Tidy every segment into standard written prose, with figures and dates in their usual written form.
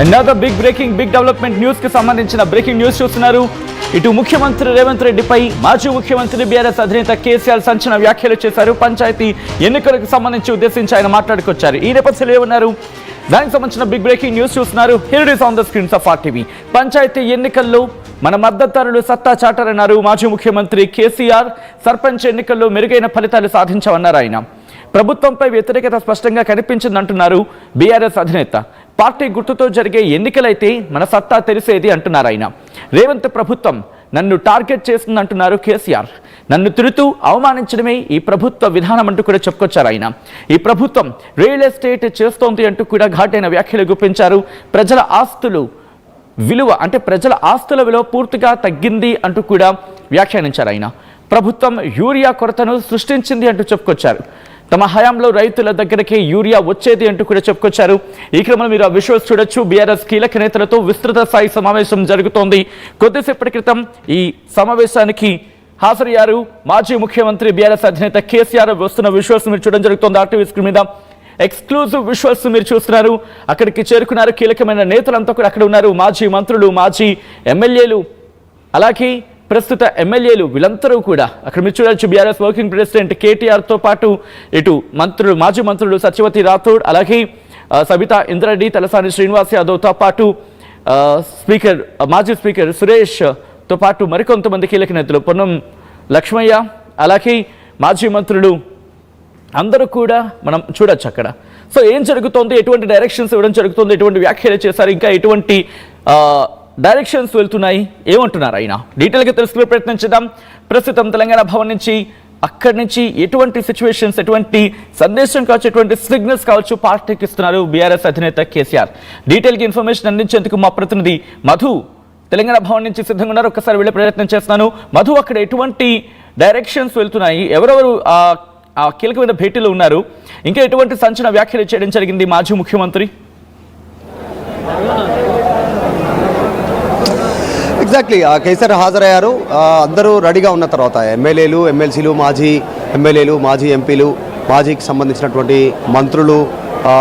Another big development news కి సంబంధించిన breaking news చూస్తున్నారు. ఇటు ముఖ్యమంత్రి రేవంత్ రెడ్డిపై మాజీ ముఖ్యమంత్రి బీఆర్ఎస్ అధినేత కేసీఆర్ సంచలన వ్యాఖ్యలు చేశారు. పంచాయతీ ఎన్నికలకు సంబంధించి ఉద్దేశించి ఆయన మాట్లాడుకొచ్చారు. ఈ నేపథ్యంలో ఏమన్నారు, దానికి సంబంధించిన బిగ్ బ్రేకింగ్ న్యూస్ చూస్తున్నారు. Here it is on the screens of RTV. Panchayat ఎన్నికల్లో మన మద్దతుదారులు సత్తా చాటారన్నారు మాజీ ముఖ్యమంత్రి కేసీఆర్. సర్పంచ్ ఎన్నికల్లో మెరుగైన ఫలితాలు సాధించామన్నారు ఆయన. ప్రభుత్వంపై వ్యతిరేకత స్పష్టంగా కనిపించిందంటున్నారు బీఆర్ఎస్ అధినేత. పార్టీ గుర్తుతో జరిగే ఎన్నికలైతే మన సత్తా తెలిసేది అంటున్నారు ఆయన. రేవంత్ ప్రభుత్వం నన్ను టార్గెట్ చేస్తుందంటున్నారు కేసీఆర్. నన్ను తిరుతూ అవమానించడమే ఈ ప్రభుత్వ విధానం అంటూ కూడా చెప్పుకొచ్చారు ఆయన. ఈ ప్రభుత్వం రియల్ ఎస్టేట్ చేస్తోంది అంటూ కూడా ఘాటైన వ్యాఖ్యలు గుప్పించారు. ప్రజల ఆస్తుల విలువ పూర్తిగా తగ్గింది అంటూ కూడా వ్యాఖ్యానించారు ఆయన. ప్రభుత్వం యూరియా కొరతను సృష్టించింది అంటూ చెప్పుకొచ్చారు. తమ హయాంలో రైతుల దగ్గరికి యూరియా వచ్చేది అంటూ కూడా చెప్పుకొచ్చారు. ఈ క్రమంలో మీరు ఆ విజువల్స్ చూడొచ్చు. బీఆర్ఎస్ కీలక నేతలతో విస్తృత స్థాయి సమావేశం జరుగుతోంది. కొద్దిసేపటి క్రితం ఈ సమావేశానికి హాజరయ్యారు మాజీ ముఖ్యమంత్రి బీఆర్ఎస్ అధినేత కేసీఆర్. వస్తున్న విజువల్స్ మీరు చూడడం జరుగుతోంది. RTV స్క్రీన్ మీద ఎక్స్క్లూజివ్ విజువల్స్ మీరు చూస్తున్నారు. అక్కడికి చేరుకున్నారు కీలకమైన నేతలంతా కూడా అక్కడ ఉన్నారు. మాజీ మంత్రులు, మాజీ ఎమ్మెల్యేలు, అలాగే ప్రస్తుత ఎమ్మెల్యేలు, వీళ్ళందరూ కూడా అక్కడ మీరు చూడొచ్చు. బీఆర్ఎస్ వర్కింగ్ ప్రెసిడెంట్ కేటీఆర్తో పాటు ఇటు మాజీ మంత్రులు సత్యవతి రాథోడ్, అలాగే సబితా ఇంద్రారెడ్డి, తలసాని శ్రీనివాస్ యాదవ్తో పాటు మాజీ స్పీకర్ సురేష్తో పాటు మరికొంతమంది కీలక నేతలు, పొన్నం లక్ష్మయ్య, అలాగే మాజీ మంత్రులు అందరూ కూడా మనం చూడొచ్చు అక్కడ. సో ఏం జరుగుతోంది, ఎటువంటి డైరెక్షన్స్ ఇవ్వడం జరుగుతుంది, ఎటువంటి వ్యాఖ్యలు చేశారు, ఇంకా ఎటువంటి డైరెక్షన్స్ వెళ్తున్నాయి, ఏమంటున్నారు ఆయన, డీటెయిల్గా తెలుసుకునే ప్రయత్నం చేద్దాం. ప్రస్తుతం తెలంగాణ భవన్ నుంచి అక్కడి నుంచి ఎటువంటి సిచ్యువేషన్స్, ఎటువంటి సందేశం కావచ్చు, ఎటువంటి సిగ్నల్స్ కావచ్చు పార్టీకి ఇస్తున్నారు బీఆర్ఎస్ అధినేత కేసీఆర్. డీటెయిల్గా ఇన్ఫర్మేషన్ అందించేందుకు మా ప్రతినిధి మధు తెలంగాణ భవన్ నుంచి సిద్ధంగా ఉన్నారు. ఒక్కసారి వెళ్ళే ప్రయత్నం చేస్తున్నాను. మధు, అక్కడ ఎటువంటి డైరెక్షన్స్ వెళ్తున్నాయి, ఎవరెవరు కీలకమైన భేటీలో ఉన్నారు, ఇంకా ఎటువంటి సంచలన వ్యాఖ్యలు చేయడం జరిగింది మాజీ ముఖ్యమంత్రి? ఎగ్జాక్ట్లీ కేసీఆర్ హాజరయ్యారు. అందరూ రెడీగా ఉన్న తర్వాత ఎమ్మెల్యేలు, ఎమ్మెల్సీలు, మాజీ ఎమ్మెల్యేలు, మాజీ ఎంపీలు, మాజీకి సంబంధించినటువంటి మంత్రులు,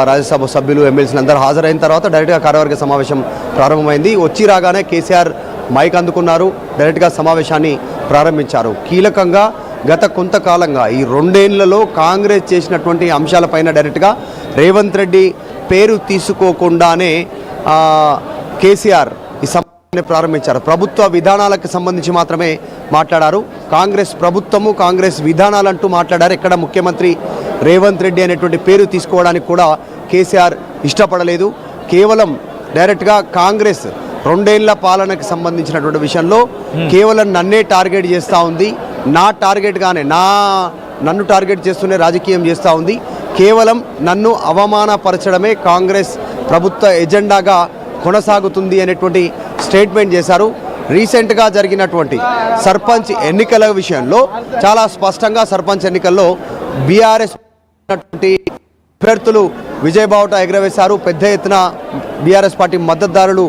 రాజ్యసభ సభ్యులు, ఎమ్మెల్సీలు అందరూ హాజరైన తర్వాత డైరెక్ట్గా కార్యవర్గ సమావేశం ప్రారంభమైంది. వచ్చి రాగానే కేసీఆర్ మైక్ అందుకున్నారు, డైరెక్ట్గా సమావేశాన్ని ప్రారంభించారు. కీలకంగా గత కొంతకాలంగా ఈ 2 ఏళ్లలో కాంగ్రెస్ చేసినటువంటి అంశాలపైన డైరెక్ట్గా రేవంత్ రెడ్డి పేరు తీసుకోకుండానే కేసీఆర్ ఈ ప్రారంభించారు. ప్రభుత్వ విధానాలకు సంబంధించి మాత్రమే మాట్లాడారు. కాంగ్రెస్ ప్రభుత్వము, కాంగ్రెస్ విధానాలంటూ మాట్లాడారు. ఎక్కడ ముఖ్యమంత్రి రేవంత్ రెడ్డి అనేటువంటి పేరు తీసుకోవడానికి కూడా కేసీఆర్ ఇష్టపడలేదు. కేవలం డైరెక్ట్గా కాంగ్రెస్ 2 ఏళ్ల పాలనకు సంబంధించినటువంటి విషయంలో కేవలం నన్నే టార్గెట్ చేస్తూ ఉంది, నా టార్గెట్గానే నన్ను టార్గెట్ చేస్తూనే రాజకీయం చేస్తూ ఉంది, కేవలం నన్ను అవమానపరచడమే కాంగ్రెస్ ప్రభుత్వ ఎజెండాగా కొనసాగుతుంది అనేటువంటి స్టేట్మెంట్ చేశారు. రీసెంట్గా జరిగినటువంటి సర్పంచ్ ఎన్నికల విషయంలో చాలా స్పష్టంగా సర్పంచ్ ఎన్నికల్లో బీఆర్ఎస్ అభ్యర్థులు విజయబావుట ఎగరవేశారు. పెద్ద ఎత్తున బీఆర్ఎస్ పార్టీ మద్దతుదారులు,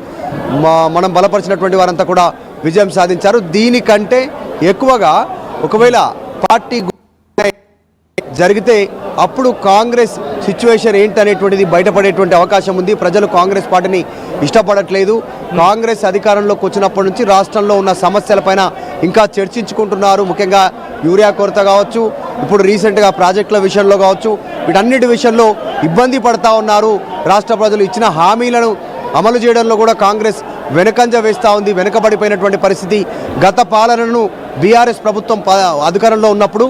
మనం బలపరిచినటువంటి వారంతా కూడా విజయం సాధించారు. దీనికంటే ఎక్కువగా ఒకవేళ పార్టీ జరిగితే అప్పుడు కాంగ్రెస్ సిచ్యువేషన్ ఏంటనేటువంటిది బయటపడేటువంటి అవకాశం ఉంది. ప్రజలు కాంగ్రెస్ పార్టీని ఇష్టపడట్లేదు. కాంగ్రెస్ అధికారంలోకి వచ్చినప్పటి నుంచి రాష్ట్రంలో ఉన్న సమస్యలపైన ఇంకా చర్చించుకుంటున్నారు. ముఖ్యంగా యూరియా కొరత కావచ్చు, ఇప్పుడు రీసెంట్గా ప్రాజెక్టుల విషయంలో కావచ్చు, వీటన్నిటి విషయంలో ఇబ్బంది పడతా ఉన్నారు. రాష్ట్ర ప్రజలు ఇచ్చిన హామీలను అమలు చేయడంలో కూడా కాంగ్రెస్ వెనకంజ వేస్తూ ఉంది. వెనుకబడిపోయినటువంటి పరిస్థితి. గత పాలనను బీఆర్ఎస్ ప్రభుత్వం అధికారంలో ఉన్నప్పుడు,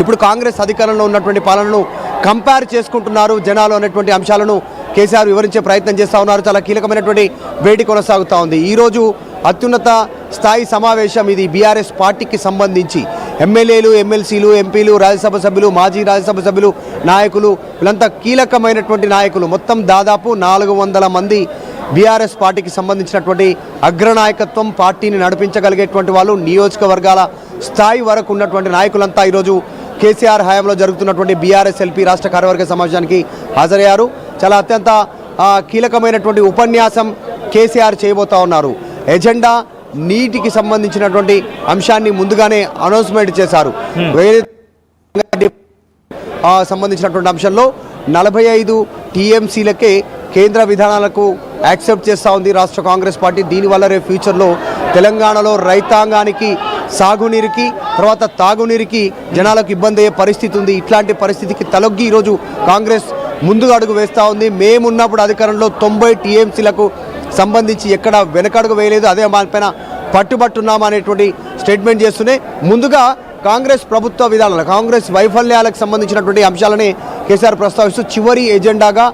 ఇప్పుడు కాంగ్రెస్ అధికారంలో ఉన్నటువంటి పాలనను కంపేర్ చేసుకుంటున్నారు జనాలు అనేటువంటి అంశాలను కేసీఆర్ వివరించే ప్రయత్నం చేస్తూ ఉన్నారు. చాలా కీలకమైనటువంటి భేటీ కొనసాగుతూ ఉంది. ఈరోజు అత్యున్నత స్థాయి సమావేశం ఇది బీఆర్ఎస్ పార్టీకి సంబంధించి. ఎమ్మెల్యేలు, ఎమ్మెల్సీలు, ఎంపీలు, రాజ్యసభ సభ్యులు, మాజీ రాజ్యసభ సభ్యులు, నాయకులు, వీళ్ళంతా కీలకమైనటువంటి నాయకులు. మొత్తం దాదాపు 400 మంది బీఆర్ఎస్ పార్టీకి సంబంధించినటువంటి అగ్రనాయకత్వం, పార్టీని నడిపించగలిగేటువంటి వాళ్ళు, నియోజకవర్గాల స్థాయి వరకు ఉన్నటువంటి నాయకులంతా ఈరోజు కేసీఆర్ హయాంలో జరుగుతున్నటువంటి బీఆర్ఎస్ ఎల్పీ రాష్ట్ర కార్యవర్గ సమావేశానికి హాజరయ్యారు. చాలా అత్యంత కీలకమైనటువంటి ఉపన్యాసం కేసీఆర్ చేయబోతా ఉన్నారు. ఎజెండా నీటికి సంబంధించినటువంటి అంశాన్ని ముందుగానే అనౌన్స్మెంట్ చేశారు. సంబంధించినటువంటి అంశంలో 45 టీఎంసీలకే కేంద్ర విధానాలకు యాక్సెప్ట్ చేస్తూ ఉంది రాష్ట్ర కాంగ్రెస్ పార్టీ. దీనివల్ల రేపు ఫ్యూచర్లో తెలంగాణలో రైతాంగానికి సాగునీరుకి తర్వాత తాగునీరుకి జనాలకు ఇబ్బంది అయ్యే పరిస్థితి ఉంది. ఇట్లాంటి పరిస్థితికి తలొగ్గి ఈరోజు కాంగ్రెస్ ముందుగా అడుగు వేస్తూ ఉంది. మేమున్నప్పుడు అధికారంలో 90 టీఎంసీలకు సంబంధించి ఎక్కడ వెనకడుగు వేయలేదు, అదే మాపైన పట్టుబట్టున్నామా అనేటువంటి స్టేట్మెంట్ చేస్తూనే ముందుగా కాంగ్రెస్ ప్రభుత్వ విధానాలు, కాంగ్రెస్ వైఫల్యాలకు సంబంధించినటువంటి అంశాలనే కేసీఆర్ ప్రస్తావిస్తూ చివరి ఎజెండాగా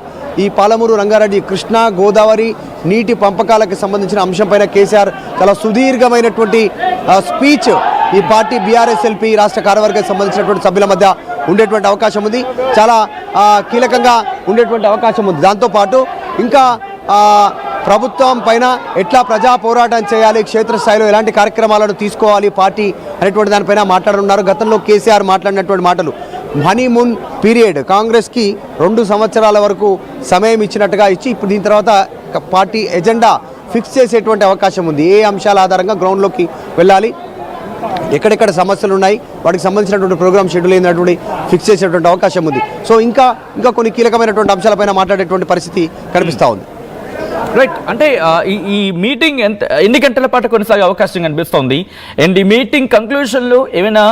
ఈ పాలమూరు రంగారెడ్డి కృష్ణా గోదావరి నీటి పంపకాలకు సంబంధించిన అంశంపైన కేసీఆర్ చాలా సుదీర్ఘమైనటువంటి స్పీచ్ ఈ పార్టీ బీఆర్ఎస్ఎల్పీ రాష్ట్ర కార్యవర్గానికి సంబంధించినటువంటి సభ్యుల మధ్య ఉండేటువంటి అవకాశం ఉంది. చాలా కీలకంగా ఉండేటువంటి అవకాశం ఉంది. దాంతోపాటు ఇంకా ప్రభుత్వం పైన ఎట్లా ప్రజా పోరాటం చేయాలి, క్షేత్రస్థాయిలో ఎలాంటి కార్యక్రమాలను తీసుకోవాలి పార్టీ అనేటువంటి దానిపైన మాట్లాడనున్నారు. గతంలో కేసీఆర్ మాట్లాడినటువంటి మాటలు హనీమూన్ పీరియడ్, కాంగ్రెస్కి 2 సంవత్సరాల వరకు సమయం ఇచ్చినట్టుగా ఇచ్చి ఇప్పుడు దీని తర్వాత పార్టీ ఎజెండా ఫిక్స్ చేసేటువంటి అవకాశం ఉంది. ఏ అంశాల ఆధారంగా గ్రౌండ్లోకి వెళ్ళాలి, ఎక్కడెక్కడ సమస్యలు ఉన్నాయి, వాటికి సంబంధించినటువంటి ప్రోగ్రామ్ షెడ్యూల్ అయినటువంటి ఫిక్స్ చేసేటువంటి అవకాశం ఉంది. సో ఇంకా కొన్ని కీలకమైనటువంటి అంశాలపైన మాట్లాడేటువంటి పరిస్థితి కనిపిస్తూ ఉంది. రైట్, అంటే ఈ మీటింగ్ ఎన్ని గంటల పాటు కొనసాగే అవకాశం కనిపిస్తోంది? అండ్ ఈ మీటింగ్ కంక్లూషన్లో ఏమైనా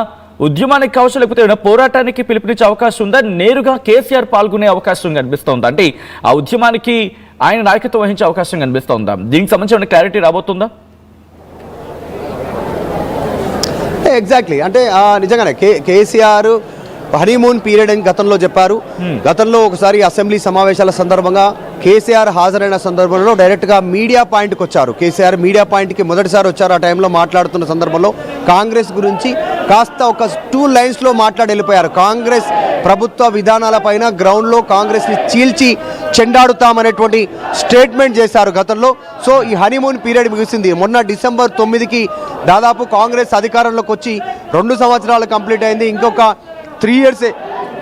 ఉద్యమానికి కావచ్చు, లేకపోతే ఏమైనా పోరాటానికి పిలుపునిచ్చే అవకాశం ఉందా? నేరుగా కేసీఆర్ పాల్గొనే అవకాశం కనిపిస్తోందా? అంటే ఆ ఉద్యమానికి ఆయన నాయకత్వం వహించే అవకాశం కనిపిస్తోందా? దీనికి సంబంధించిన క్లారిటీ రాబోతుందా? ఎగ్జాక్ట్లీ, అంటే నిజంగానే కేసీఆర్ హనీమూన్ పీరియడ్ అని గతంలో చెప్పారు. గతంలో ఒకసారి అసెంబ్లీ సమావేశాల సందర్భంగా కేసీఆర్ హాజరైన సందర్భంలో డైరెక్ట్గా మీడియా పాయింట్కి వచ్చారు. కేసీఆర్ మీడియా పాయింట్కి మొదటిసారి వచ్చారు. ఆ టైంలో మాట్లాడుతున్న సందర్భంలో కాంగ్రెస్ గురించి కాస్త ఒక 2 లైన్స్లో మాట్లాడి వెళ్ళిపోయారు. కాంగ్రెస్ ప్రభుత్వ విధానాలపైన గ్రౌండ్లో కాంగ్రెస్ని చీల్చి చెండాడుతామనేటువంటి స్టేట్మెంట్ చేశారు గతంలో. సో ఈ హనీమూన్ పీరియడ్ ముగిసింది. మొన్న డిసెంబర్ 9కి దాదాపు కాంగ్రెస్ అధికారంలోకి వచ్చి 2 సంవత్సరాలు కంప్లీట్ అయింది. ఇంకొక 3 years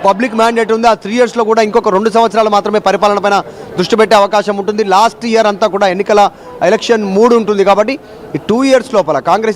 పబ్లిక్ మ్యాండేట్ ఉంది. ఆ 3 yearsలో కూడా ఇంకొక 2 సంవత్సరాలు మాత్రమే పరిపాలన పైన దృష్టి పెట్టే అవకాశం ఉంటుంది. లాస్ట్ ఇయర్ అంతా కూడా ఎన్నికల ఎలక్షన్ 3 ఉంటుంది. కాబట్టి ఈ 2 years లోపల కాంగ్రెస్